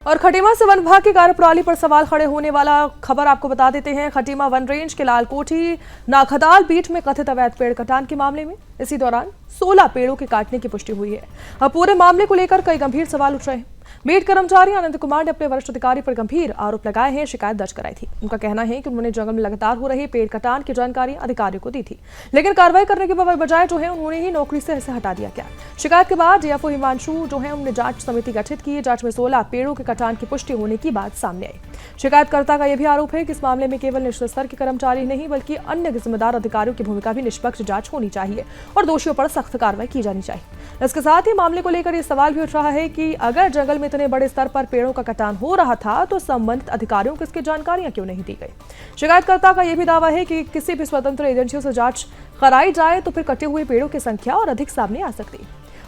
और खटीमा से वन विभाग की कार्यप्रणाली पर सवाल खड़े होने वाला खबर आपको बता देते हैं। खटीमा वन रेंज के लालकोठी नाखदाल बीट में कथित अवैध पेड़ कटान के मामले में इसी दौरान 16 पेड़ों के काटने की पुष्टि हुई है। अब पूरे मामले को लेकर कई गंभीर सवाल उठ रहे हैं। बीट कर्मचारी आनंद कुमार ने अपने वरिष्ठ अधिकारी पर गंभीर आरोप लगाए हैं, शिकायत दर्ज कराई थी। उनका कहना है कि उन्होंने जंगल में लगातार हो रहे पेड़ कटान की जानकारी अधिकारियों को दी थी, लेकिन कार्रवाई करने के बजाय जो है उन्होंने ही नौकरी से हटा दिया गया। शिकायत के बाद डीएफओ हिमांशु जो है उन्होंने जांच समिति गठित की। जांच में 16 पेड़ों के कटान की पुष्टि होने की बात सामने आई। शिकायतकर्ता का यह भी आरोप है कि इस मामले में केवल निचले स्तर के कर्मचारी नहीं बल्कि अन्य जिम्मेदार अधिकारियों की भूमिका भी निष्पक्ष जांच होनी चाहिए और दोषियों पर सख्त कार्रवाई की जानी चाहिए। इसके साथ ही मामले को लेकर यह सवाल भी उठ रहा है कि अगर जंगल में इतने बड़े स्तर पर पेड़ों का कटान हो रहा था तो संबंधित अधिकारियों को इसकी जानकारियां क्यों नहीं दी गई। शिकायतकर्ता का यह भी दावा है कि किसी भी स्वतंत्र एजेंसियों से जांच कराई जाए तो फिर कटे हुए पेड़ों की संख्या और अधिक सामने आ सकती।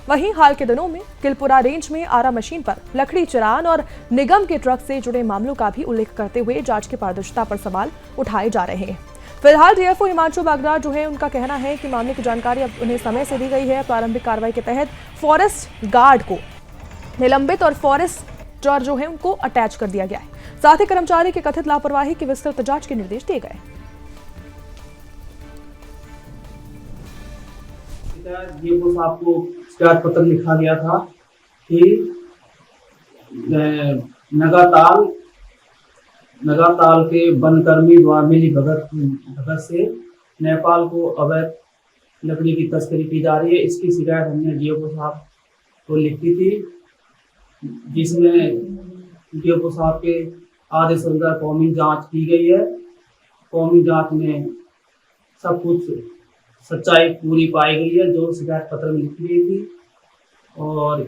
वहीं हाल के दिनों में किलपुरा रेंज में आरा मशीन पर लकड़ी चरान और निगम के ट्रक से जुड़े मामलों का भी उल्लेख करते हुए जांच की पारदर्शिता पर सवाल उठाए जा रहे हैं। फिलहाल डीएफओ हिमांशु बागरा जो है उनका कहना है कि मामले की जानकारी अब उन्हें समय से दी गई है। प्रारंभिक कार्रवाई के तहत फॉरेस्ट गार्ड को निलंबित और फॉरेस्ट जो है उनको अटैच कर दिया गया है। साथ ही कर्मचारी की कथित लापरवाही की विस्तृत जांच के निर्देश दिए गए। डीएफओ साहब को शिकायत पत्र लिखा गया था कि नगाताल के वनकर्मी द्वारा मिली भगत से नेपाल को अवैध लकड़ी की तस्करी की जा रही है। इसकी शिकायत हमने डीएफओ साहब को लिखी थी, जिसमें डीएफओ साहब के आदेश अनुसार कौमी जांच की गई है। कौमी जांच में सब कुछ सच्चाई पूरी पाई गई है जो शिकायत पत्र में लिखी गई थी। और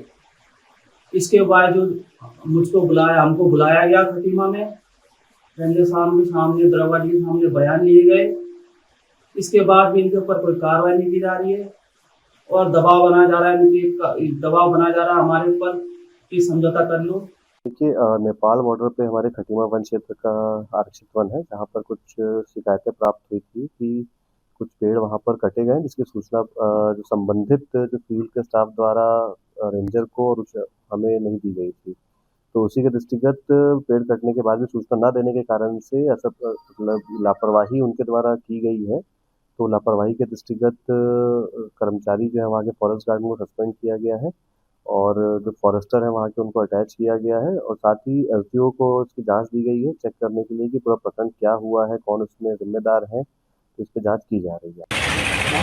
इसके बावजूद हमको बुलाया गया खटीमा में, रेंजर साहब के सामने, दरोगा जी के सामने बयान लिए गए। इसके बाद भी इनके ऊपर कोई कार्रवाई नहीं की जा रही है और दबाव बनाया जा रहा है हमारे ऊपर कि समझौता कर लो। देखिए, नेपाल बॉर्डर पे हमारे खटीमा वन क्षेत्र का आरक्षित वन है, जहाँ पर कुछ शिकायतें प्राप्त हुई थी कि कुछ पेड़ वहाँ पर कटे गए, जिसकी सूचना जो संबंधित जो फील्ड के स्टाफ द्वारा रेंजर को और हमें नहीं दी गई थी। तो उसी के दृष्टिगत पेड़ कटने के बाद भी सूचना न देने के कारण से ऐसा मतलब लापरवाही उनके द्वारा की गई है। तो लापरवाही के दृष्टिगत कर्मचारी जो है वहाँ के फॉरेस्ट गार्ड को सस्पेंड किया गया है और जो फॉरेस्टर है वहाँ के उनको अटैच किया गया है और साथ ही एसडीओ को इसकी जांच दी गई है चेक करने के लिए कि पूरा प्रखंड क्या हुआ है, कौन उसमें जिम्मेदार है। तो इस पर जांच की जा रही है।